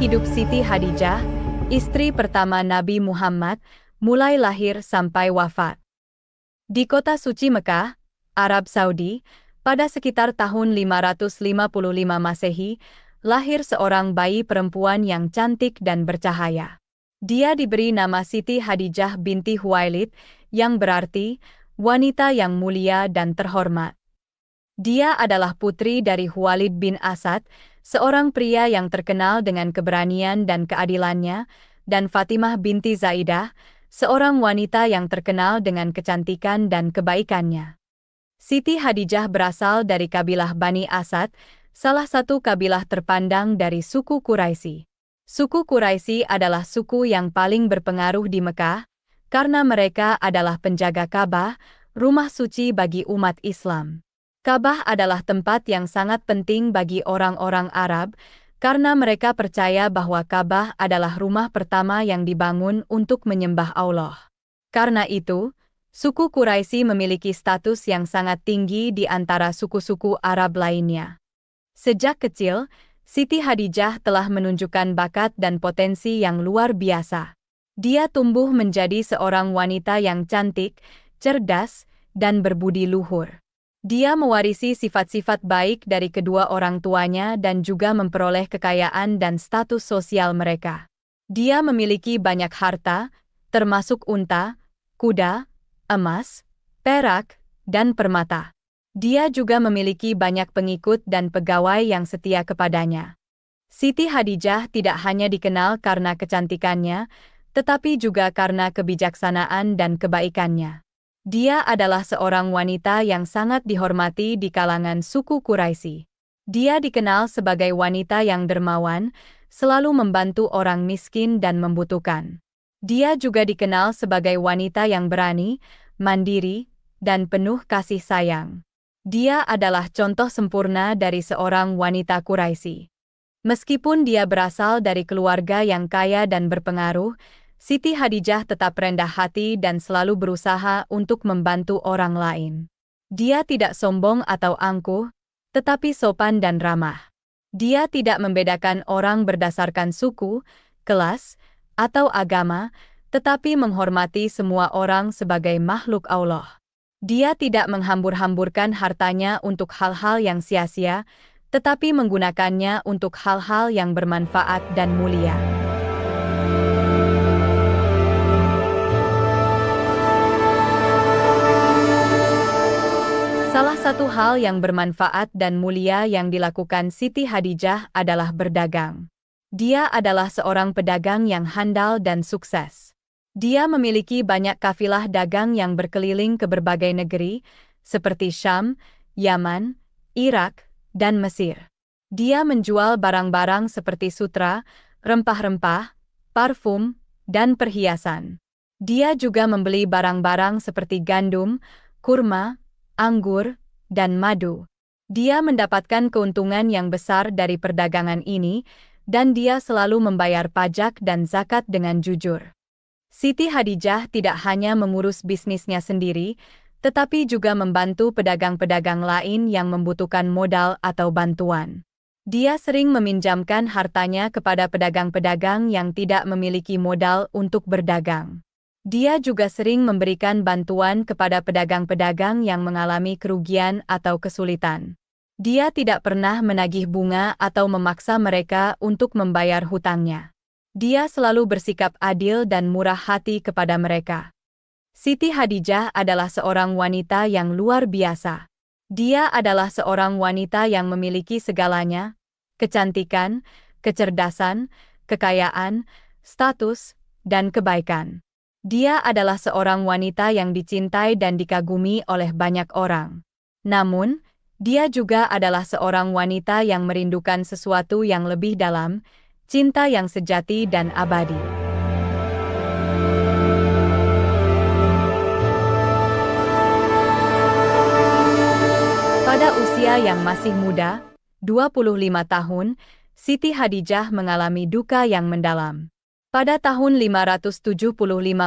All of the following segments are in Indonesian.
hidup Siti Hadijah, istri pertama Nabi Muhammad, mulai lahir sampai wafat. Di kota suci Mekah, Arab Saudi, pada sekitar tahun 555 Masehi, lahir seorang bayi perempuan yang cantik dan bercahaya. Dia diberi nama Siti Hadijah binti Huwailid, yang berarti wanita yang mulia dan terhormat. Dia adalah putri dari Khuwailid bin Asad, seorang pria yang terkenal dengan keberanian dan keadilannya, dan Fatimah binti Zaidah, seorang wanita yang terkenal dengan kecantikan dan kebaikannya. Siti Hadijah berasal dari kabilah Bani Asad, salah satu kabilah terpandang dari suku Quraisy. Suku Quraisy adalah suku yang paling berpengaruh di Mekah, karena mereka adalah penjaga Ka'bah, rumah suci bagi umat Islam. Ka'bah adalah tempat yang sangat penting bagi orang-orang Arab, karena mereka percaya bahwa Ka'bah adalah rumah pertama yang dibangun untuk menyembah Allah. Karena itu, suku Quraisy memiliki status yang sangat tinggi di antara suku-suku Arab lainnya. Sejak kecil, Siti Hadijah telah menunjukkan bakat dan potensi yang luar biasa. Dia tumbuh menjadi seorang wanita yang cantik, cerdas, dan berbudi luhur. Dia mewarisi sifat-sifat baik dari kedua orang tuanya dan juga memperoleh kekayaan dan status sosial mereka. Dia memiliki banyak harta, termasuk unta, kuda, emas, perak, dan permata. Dia juga memiliki banyak pengikut dan pegawai yang setia kepadanya. Siti Hadijah tidak hanya dikenal karena kecantikannya, tetapi juga karena kebijaksanaan dan kebaikannya. Dia adalah seorang wanita yang sangat dihormati di kalangan suku Quraisy. Dia dikenal sebagai wanita yang dermawan, selalu membantu orang miskin dan membutuhkan. Dia juga dikenal sebagai wanita yang berani, mandiri, dan penuh kasih sayang. Dia adalah contoh sempurna dari seorang wanita Quraisy. Meskipun dia berasal dari keluarga yang kaya dan berpengaruh, Siti Hadijah tetap rendah hati dan selalu berusaha untuk membantu orang lain. Dia tidak sombong atau angkuh, tetapi sopan dan ramah. Dia tidak membedakan orang berdasarkan suku, kelas, atau agama, tetapi menghormati semua orang sebagai makhluk Allah. Dia tidak menghambur-hamburkan hartanya untuk hal-hal yang sia-sia, tetapi menggunakannya untuk hal-hal yang bermanfaat dan mulia. Salah satu hal yang bermanfaat dan mulia yang dilakukan Siti Hadijah adalah berdagang. Dia adalah seorang pedagang yang handal dan sukses. Dia memiliki banyak kafilah dagang yang berkeliling ke berbagai negeri, seperti Syam, Yaman, Irak, dan Mesir. Dia menjual barang-barang seperti sutra, rempah-rempah, parfum, dan perhiasan. Dia juga membeli barang-barang seperti gandum, kurma, anggur, dan madu. Dia mendapatkan keuntungan yang besar dari perdagangan ini, dan dia selalu membayar pajak dan zakat dengan jujur. Siti Hadijah tidak hanya mengurus bisnisnya sendiri, tetapi juga membantu pedagang-pedagang lain yang membutuhkan modal atau bantuan. Dia sering meminjamkan hartanya kepada pedagang-pedagang yang tidak memiliki modal untuk berdagang. Dia juga sering memberikan bantuan kepada pedagang-pedagang yang mengalami kerugian atau kesulitan. Dia tidak pernah menagih bunga atau memaksa mereka untuk membayar hutangnya. Dia selalu bersikap adil dan murah hati kepada mereka. Siti Hadijah adalah seorang wanita yang luar biasa. Dia adalah seorang wanita yang memiliki segalanya: kecantikan, kecerdasan, kekayaan, status, dan kebaikan. Dia adalah seorang wanita yang dicintai dan dikagumi oleh banyak orang. Namun, dia juga adalah seorang wanita yang merindukan sesuatu yang lebih dalam, cinta yang sejati dan abadi. Pada usia yang masih muda, 25 tahun, Siti Hadijah mengalami duka yang mendalam. Pada tahun 575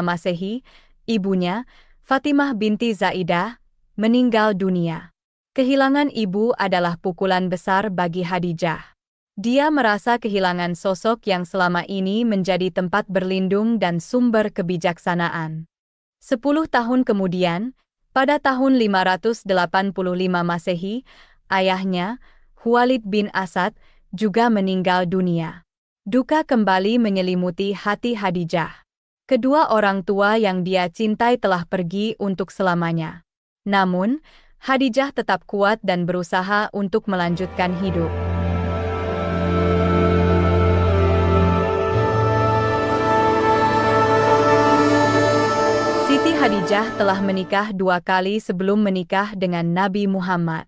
Masehi, ibunya, Fatimah binti Zaidah, meninggal dunia. Kehilangan ibu adalah pukulan besar bagi Hadijah. Dia merasa kehilangan sosok yang selama ini menjadi tempat berlindung dan sumber kebijaksanaan. 10 tahun kemudian, pada tahun 585 Masehi, ayahnya, Khuwailid bin Asad, juga meninggal dunia. Duka kembali menyelimuti hati Khadijah. Kedua orang tua yang dia cintai telah pergi untuk selamanya. Namun, Khadijah tetap kuat dan berusaha untuk melanjutkan hidup. Siti Khadijah telah menikah 2 kali sebelum menikah dengan Nabi Muhammad.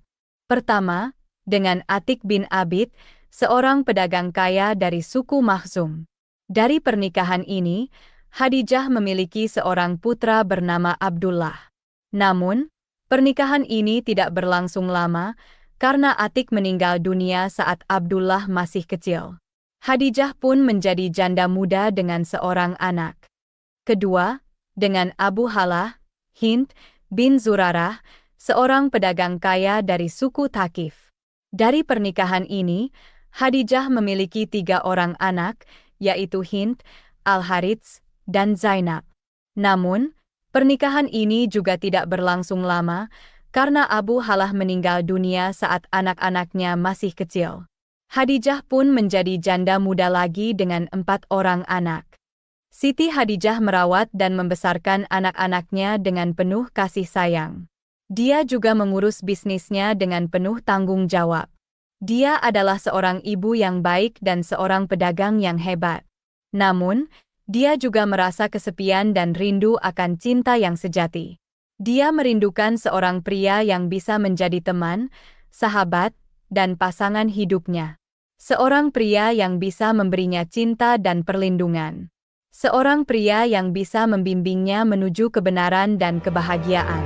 Pertama, dengan Atik bin Abid, seorang pedagang kaya dari suku Makhzum. Dari pernikahan ini, Khadijah memiliki seorang putra bernama Abdullah. Namun, pernikahan ini tidak berlangsung lama karena Atik meninggal dunia saat Abdullah masih kecil. Khadijah pun menjadi janda muda dengan seorang anak. Kedua, dengan Abu Halah, Hind bin Zurarah, seorang pedagang kaya dari suku Thaqif. Dari pernikahan ini, Khadijah memiliki 3 orang anak, yaitu Hind, Al-Harits, dan Zainab. Namun, pernikahan ini juga tidak berlangsung lama karena Abu Halah meninggal dunia saat anak-anaknya masih kecil. Khadijah pun menjadi janda muda lagi dengan 4 orang anak. Siti Khadijah merawat dan membesarkan anak-anaknya dengan penuh kasih sayang. Dia juga mengurus bisnisnya dengan penuh tanggung jawab. Dia adalah seorang ibu yang baik dan seorang pedagang yang hebat. Namun, dia juga merasa kesepian dan rindu akan cinta yang sejati. Dia merindukan seorang pria yang bisa menjadi teman, sahabat, dan pasangan hidupnya. Seorang pria yang bisa memberinya cinta dan perlindungan. Seorang pria yang bisa membimbingnya menuju kebenaran dan kebahagiaan.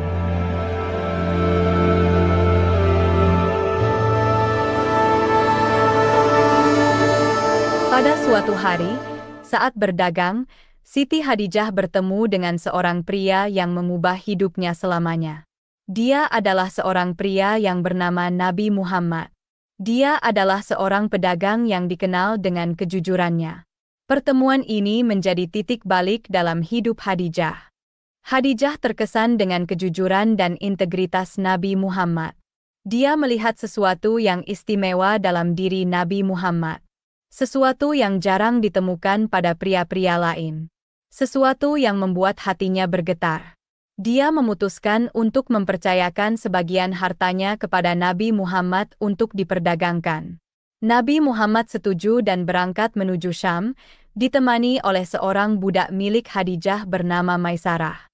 Pada suatu hari, saat berdagang, Siti Khadijah bertemu dengan seorang pria yang mengubah hidupnya selamanya. Dia adalah seorang pria yang bernama Nabi Muhammad. Dia adalah seorang pedagang yang dikenal dengan kejujurannya. Pertemuan ini menjadi titik balik dalam hidup Khadijah. Khadijah terkesan dengan kejujuran dan integritas Nabi Muhammad. Dia melihat sesuatu yang istimewa dalam diri Nabi Muhammad. Sesuatu yang jarang ditemukan pada pria-pria lain. Sesuatu yang membuat hatinya bergetar. Dia memutuskan untuk mempercayakan sebagian hartanya kepada Nabi Muhammad untuk diperdagangkan. Nabi Muhammad setuju dan berangkat menuju Syam, ditemani oleh seorang budak milik Khadijah bernama Maisarah.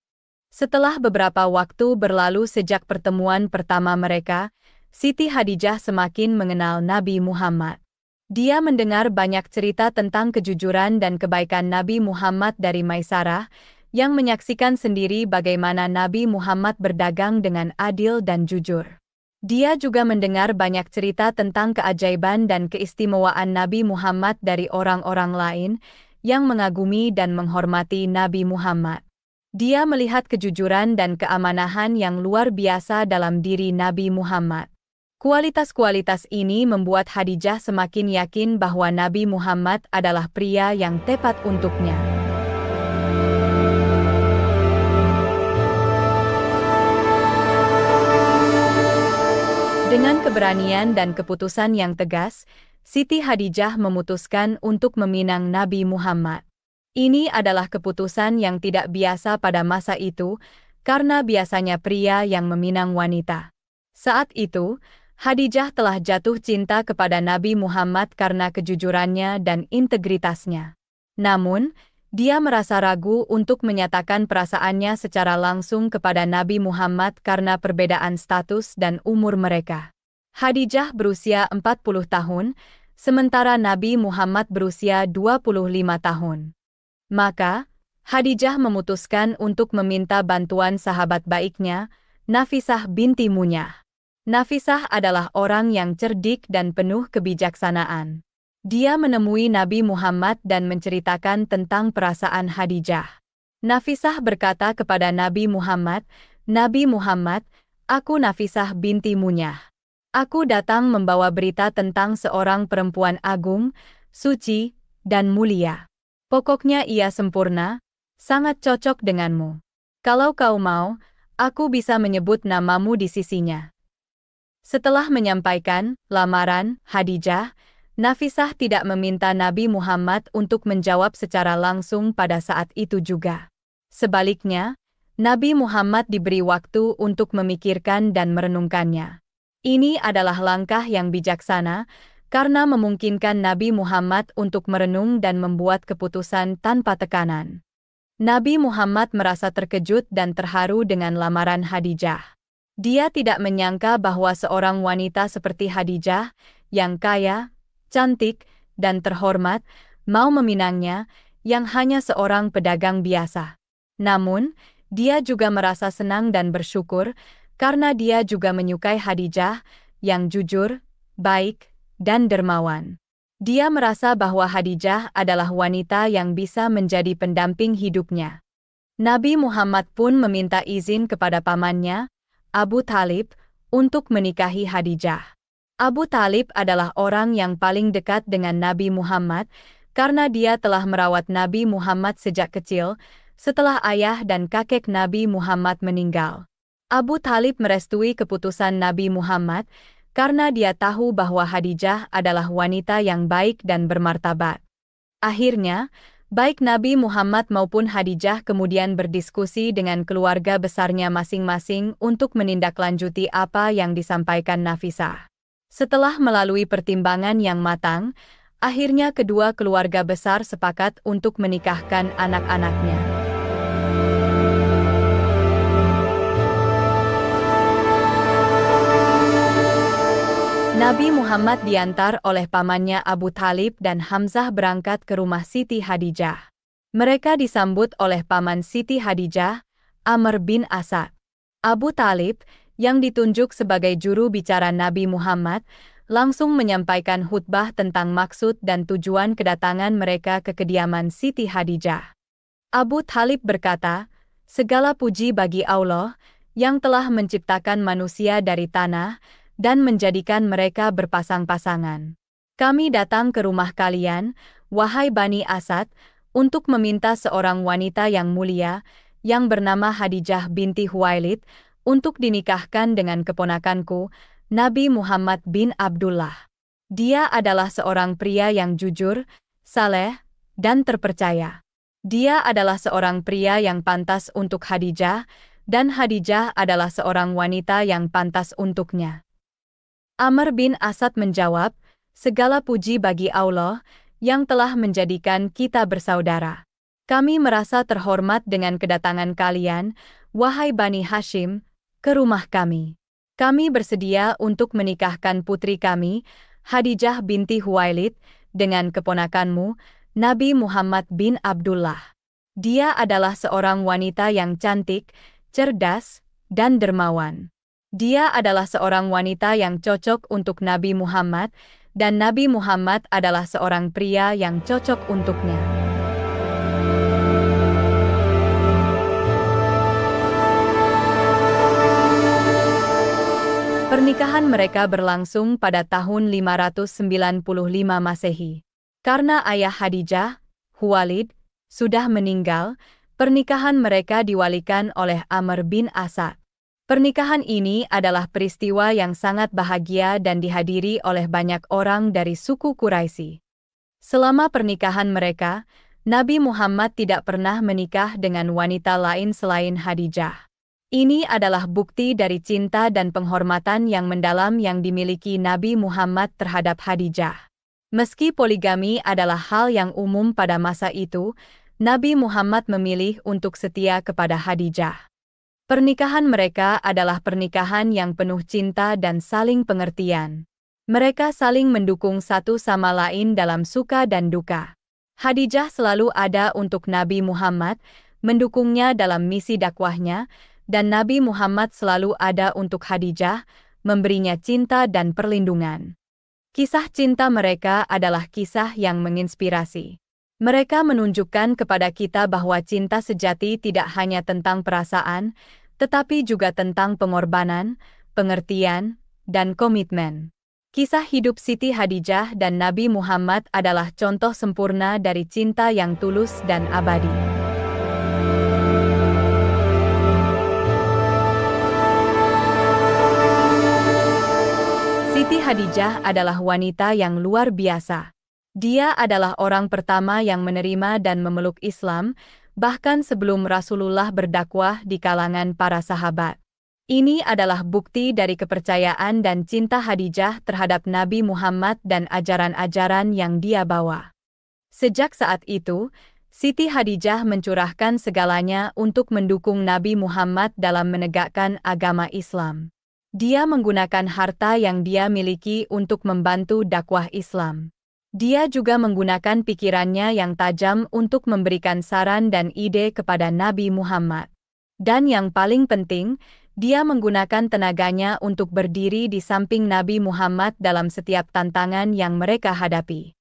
Setelah beberapa waktu berlalu sejak pertemuan pertama mereka, Siti Khadijah semakin mengenal Nabi Muhammad. Dia mendengar banyak cerita tentang kejujuran dan kebaikan Nabi Muhammad dari Maisarah, yang menyaksikan sendiri bagaimana Nabi Muhammad berdagang dengan adil dan jujur. Dia juga mendengar banyak cerita tentang keajaiban dan keistimewaan Nabi Muhammad dari orang-orang lain yang mengagumi dan menghormati Nabi Muhammad. Dia melihat kejujuran dan keamanahan yang luar biasa dalam diri Nabi Muhammad. Kualitas-kualitas ini membuat Khadijah semakin yakin bahwa Nabi Muhammad adalah pria yang tepat untuknya. Dengan keberanian dan keputusan yang tegas, Siti Khadijah memutuskan untuk meminang Nabi Muhammad. Ini adalah keputusan yang tidak biasa pada masa itu, karena biasanya pria yang meminang wanita. Saat itu, Khadijah telah jatuh cinta kepada Nabi Muhammad karena kejujurannya dan integritasnya. Namun, dia merasa ragu untuk menyatakan perasaannya secara langsung kepada Nabi Muhammad karena perbedaan status dan umur mereka. Khadijah berusia 40 tahun, sementara Nabi Muhammad berusia 25 tahun. Maka, Khadijah memutuskan untuk meminta bantuan sahabat baiknya, Nafisah binti Munyah. Nafisah adalah orang yang cerdik dan penuh kebijaksanaan. Dia menemui Nabi Muhammad dan menceritakan tentang perasaan Khadijah. Nafisah berkata kepada Nabi Muhammad, "Nabi Muhammad, aku Nafisah binti Munyah. Aku datang membawa berita tentang seorang perempuan agung, suci, dan mulia. Pokoknya ia sempurna, sangat cocok denganmu. Kalau kau mau, aku bisa menyebut namamu di sisinya. Setelah menyampaikan lamaran Khadijah, Nafisah tidak meminta Nabi Muhammad untuk menjawab secara langsung pada saat itu juga. Sebaliknya, Nabi Muhammad diberi waktu untuk memikirkan dan merenungkannya. Ini adalah langkah yang bijaksana, karena memungkinkan Nabi Muhammad untuk merenung dan membuat keputusan tanpa tekanan. Nabi Muhammad merasa terkejut dan terharu dengan lamaran Khadijah. Dia tidak menyangka bahwa seorang wanita seperti Khadijah, yang kaya, cantik, dan terhormat, mau meminangnya, yang hanya seorang pedagang biasa. Namun, dia juga merasa senang dan bersyukur, karena dia juga menyukai Khadijah, yang jujur, baik, dan dermawan. Dia merasa bahwa Khadijah adalah wanita yang bisa menjadi pendamping hidupnya. Nabi Muhammad pun meminta izin kepada pamannya, Abu Thalib, untuk menikahi Khadijah. Abu Thalib adalah orang yang paling dekat dengan Nabi Muhammad, karena dia telah merawat Nabi Muhammad sejak kecil, setelah ayah dan kakek Nabi Muhammad meninggal. Abu Thalib merestui keputusan Nabi Muhammad, karena dia tahu bahwa Khadijah adalah wanita yang baik dan bermartabat. Akhirnya, baik Nabi Muhammad maupun Khadijah kemudian berdiskusi dengan keluarga besarnya masing-masing untuk menindaklanjuti apa yang disampaikan Nafisah. Setelah melalui pertimbangan yang matang, akhirnya kedua keluarga besar sepakat untuk menikahkan anak-anaknya. Nabi Muhammad diantar oleh pamannya Abu Thalib dan Hamzah berangkat ke rumah Siti Khadijah. Mereka disambut oleh paman Siti Khadijah, Amr bin Asad. Abu Thalib, yang ditunjuk sebagai juru bicara Nabi Muhammad, langsung menyampaikan khutbah tentang maksud dan tujuan kedatangan mereka ke kediaman Siti Khadijah. Abu Thalib berkata, "Segala puji bagi Allah, yang telah menciptakan manusia dari tanah, dan menjadikan mereka berpasang-pasangan. Kami datang ke rumah kalian, wahai Bani Asad, untuk meminta seorang wanita yang mulia, yang bernama Khadijah binti Khuwailid, untuk dinikahkan dengan keponakanku, Nabi Muhammad bin Abdullah. Dia adalah seorang pria yang jujur, saleh, dan terpercaya. Dia adalah seorang pria yang pantas untuk Khadijah, dan Khadijah adalah seorang wanita yang pantas untuknya." Amr bin Asad menjawab, "Segala puji bagi Allah, yang telah menjadikan kita bersaudara. Kami merasa terhormat dengan kedatangan kalian, wahai Bani Hashim, ke rumah kami. Kami bersedia untuk menikahkan putri kami, Khadijah binti Khuwailid, dengan keponakanmu, Nabi Muhammad bin Abdullah. Dia adalah seorang wanita yang cantik, cerdas, dan dermawan. Dia adalah seorang wanita yang cocok untuk Nabi Muhammad, dan Nabi Muhammad adalah seorang pria yang cocok untuknya." Pernikahan mereka berlangsung pada tahun 595 Masehi. Karena ayah Khadijah, Khuwailid, sudah meninggal, pernikahan mereka diwalikan oleh Amr bin Asad. Pernikahan ini adalah peristiwa yang sangat bahagia dan dihadiri oleh banyak orang dari suku Quraisy. Selama pernikahan mereka, Nabi Muhammad tidak pernah menikah dengan wanita lain selain Khadijah. Ini adalah bukti dari cinta dan penghormatan yang mendalam yang dimiliki Nabi Muhammad terhadap Khadijah. Meski poligami adalah hal yang umum pada masa itu, Nabi Muhammad memilih untuk setia kepada Khadijah. Pernikahan mereka adalah pernikahan yang penuh cinta dan saling pengertian. Mereka saling mendukung satu sama lain dalam suka dan duka. Khadijah selalu ada untuk Nabi Muhammad, mendukungnya dalam misi dakwahnya, dan Nabi Muhammad selalu ada untuk Khadijah, memberinya cinta dan perlindungan. Kisah cinta mereka adalah kisah yang menginspirasi. Mereka menunjukkan kepada kita bahwa cinta sejati tidak hanya tentang perasaan, tetapi juga tentang pengorbanan, pengertian, dan komitmen. Kisah hidup Siti Hadijah dan Nabi Muhammad adalah contoh sempurna dari cinta yang tulus dan abadi. Siti Hadijah adalah wanita yang luar biasa. Dia adalah orang pertama yang menerima dan memeluk Islam, bahkan sebelum Rasulullah berdakwah di kalangan para sahabat. Ini adalah bukti dari kepercayaan dan cinta Hadijah terhadap Nabi Muhammad dan ajaran-ajaran yang dia bawa. Sejak saat itu, Siti Hadijah mencurahkan segalanya untuk mendukung Nabi Muhammad dalam menegakkan agama Islam. Dia menggunakan harta yang dia miliki untuk membantu dakwah Islam. Dia juga menggunakan pikirannya yang tajam untuk memberikan saran dan ide kepada Nabi Muhammad. Dan yang paling penting, dia menggunakan tenaganya untuk berdiri di samping Nabi Muhammad dalam setiap tantangan yang mereka hadapi.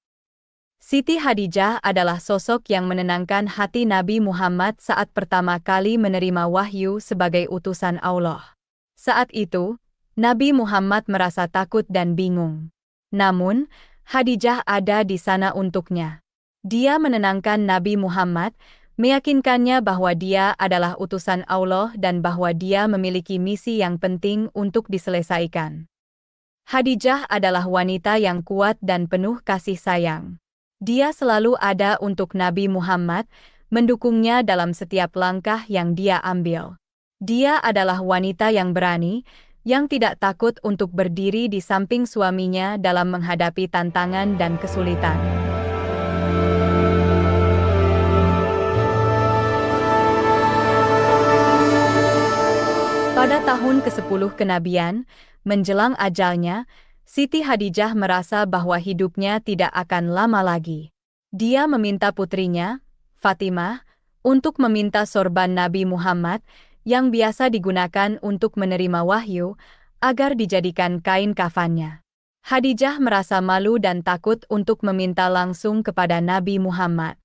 Siti Hadijah adalah sosok yang menenangkan hati Nabi Muhammad saat pertama kali menerima wahyu sebagai utusan Allah. Saat itu, Nabi Muhammad merasa takut dan bingung. Namun, Hadijah ada di sana untuknya. Dia menenangkan Nabi Muhammad, meyakinkannya bahwa dia adalah utusan Allah dan bahwa dia memiliki misi yang penting untuk diselesaikan. Hadijah adalah wanita yang kuat dan penuh kasih sayang. Dia selalu ada untuk Nabi Muhammad, mendukungnya dalam setiap langkah yang dia ambil. Dia adalah wanita yang berani, yang tidak takut untuk berdiri di samping suaminya dalam menghadapi tantangan dan kesulitan. Pada tahun ke-10 kenabian, menjelang ajalnya, Siti Hadijah merasa bahwa hidupnya tidak akan lama lagi. Dia meminta putrinya, Fatimah, untuk meminta sorban Nabi Muhammad, yang biasa digunakan untuk menerima wahyu, agar dijadikan kain kafannya. Hadijah merasa malu dan takut untuk meminta langsung kepada Nabi Muhammad.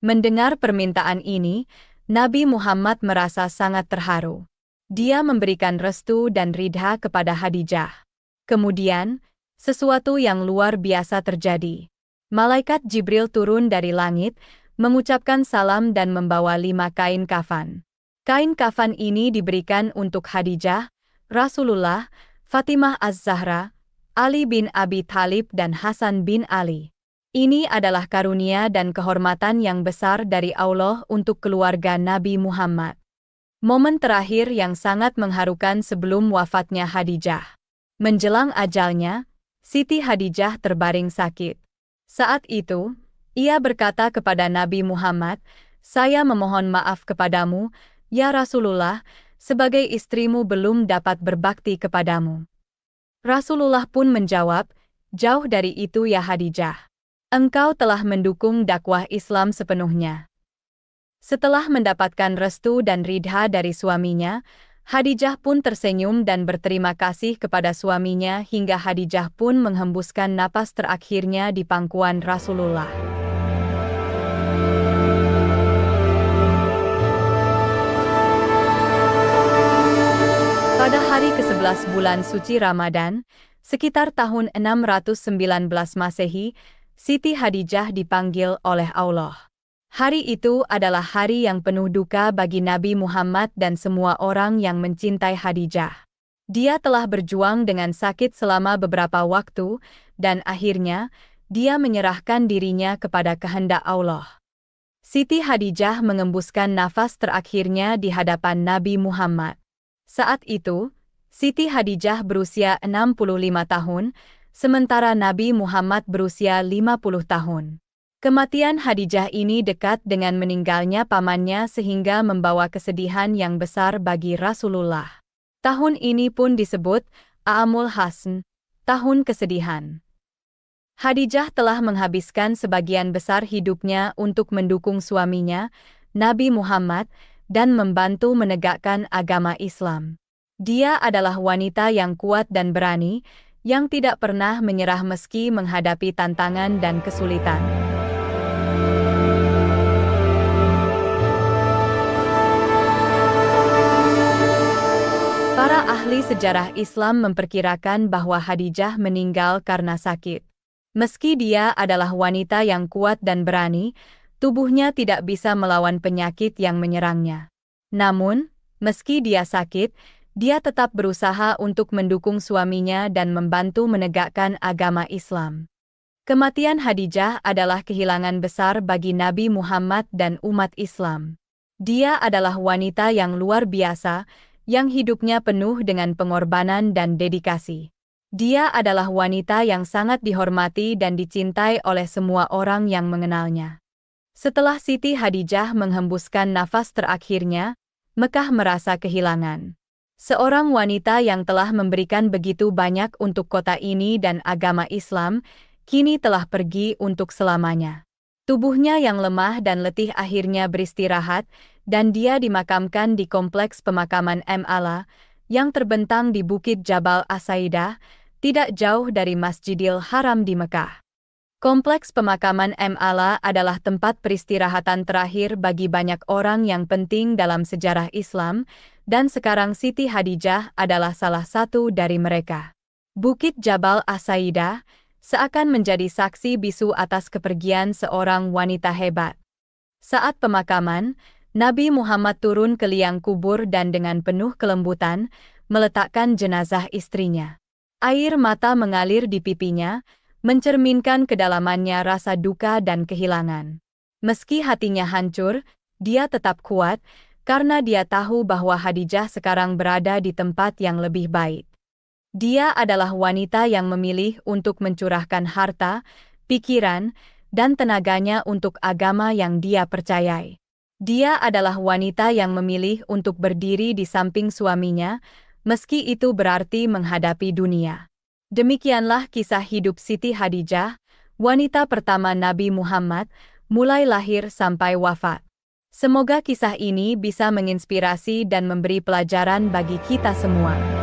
Mendengar permintaan ini, Nabi Muhammad merasa sangat terharu. Dia memberikan restu dan ridha kepada Hadijah. Kemudian, sesuatu yang luar biasa terjadi. Malaikat Jibril turun dari langit, mengucapkan salam dan membawa 5 kain kafan. Kain kafan ini diberikan untuk Hadijah, Rasulullah, Fatimah Az-Zahra, Ali bin Abi Thalib dan Hasan bin Ali. Ini adalah karunia dan kehormatan yang besar dari Allah untuk keluarga Nabi Muhammad. Momen terakhir yang sangat mengharukan sebelum wafatnya Hadijah. Menjelang ajalnya, Siti Hadijah terbaring sakit. Saat itu, ia berkata kepada Nabi Muhammad, "Saya memohon maaf kepadamu, ya Rasulullah, sebagai istrimu belum dapat berbakti kepadamu." Rasulullah pun menjawab, "Jauh dari itu ya Hadijah. Engkau telah mendukung dakwah Islam sepenuhnya." Setelah mendapatkan restu dan ridha dari suaminya, Hadijah pun tersenyum dan berterima kasih kepada suaminya hingga Hadijah pun menghembuskan napas terakhirnya di pangkuan Rasulullah. Pada hari ke-11 bulan suci Ramadan, sekitar tahun 619 Masehi, Siti Hadijah dipanggil oleh Allah. Hari itu adalah hari yang penuh duka bagi Nabi Muhammad dan semua orang yang mencintai Hadijah. Dia telah berjuang dengan sakit selama beberapa waktu, dan akhirnya, dia menyerahkan dirinya kepada kehendak Allah. Siti Hadijah mengembuskan nafas terakhirnya di hadapan Nabi Muhammad. Saat itu, Siti Hadijah berusia 65 tahun, sementara Nabi Muhammad berusia 50 tahun. Kematian Hadijah ini dekat dengan meninggalnya pamannya sehingga membawa kesedihan yang besar bagi Rasulullah. Tahun ini pun disebut Aamul Hazn, tahun kesedihan. Hadijah telah menghabiskan sebagian besar hidupnya untuk mendukung suaminya, Nabi Muhammad, dan membantu menegakkan agama Islam. Dia adalah wanita yang kuat dan berani, yang tidak pernah menyerah meski menghadapi tantangan dan kesulitan. Para ahli Tetapi sejarah Islam memperkirakan bahwa Khadijah meninggal karena sakit. Meski dia adalah wanita yang kuat dan berani, tubuhnya tidak bisa melawan penyakit yang menyerangnya. Namun, meski dia sakit, dia tetap berusaha untuk mendukung suaminya dan membantu menegakkan agama Islam. Kematian Khadijah adalah kehilangan besar bagi Nabi Muhammad dan umat Islam. Dia adalah wanita yang luar biasa, yang hidupnya penuh dengan pengorbanan dan dedikasi. Dia adalah wanita yang sangat dihormati dan dicintai oleh semua orang yang mengenalnya. Setelah Siti Khadijah menghembuskan nafas terakhirnya, Mekah merasa kehilangan seorang wanita yang telah memberikan begitu banyak untuk kota ini dan agama Islam, kini telah pergi untuk selamanya. Tubuhnya yang lemah dan letih akhirnya beristirahat, dan dia dimakamkan di kompleks pemakaman Ala, yang terbentang di Bukit Jabal As-Saidah, tidak jauh dari Masjidil Haram di Mekah. Kompleks pemakaman Ala adalah tempat peristirahatan terakhir bagi banyak orang yang penting dalam sejarah Islam, dan sekarang Siti Khadijah adalah salah satu dari mereka. Bukit Jabal As-Saidah seakan menjadi saksi bisu atas kepergian seorang wanita hebat. Saat pemakaman, Nabi Muhammad turun ke liang kubur dan dengan penuh kelembutan, meletakkan jenazah istrinya. Air mata mengalir di pipinya, mencerminkan kedalamannya rasa duka dan kehilangan. Meski hatinya hancur, dia tetap kuat, karena dia tahu bahwa Khadijah sekarang berada di tempat yang lebih baik. Dia adalah wanita yang memilih untuk mencurahkan harta, pikiran, dan tenaganya untuk agama yang dia percayai. Dia adalah wanita yang memilih untuk berdiri di samping suaminya, meski itu berarti menghadapi dunia. Demikianlah kisah hidup Siti Khadijah, wanita pertama Nabi Muhammad, mulai lahir sampai wafat. Semoga kisah ini bisa menginspirasi dan memberi pelajaran bagi kita semua.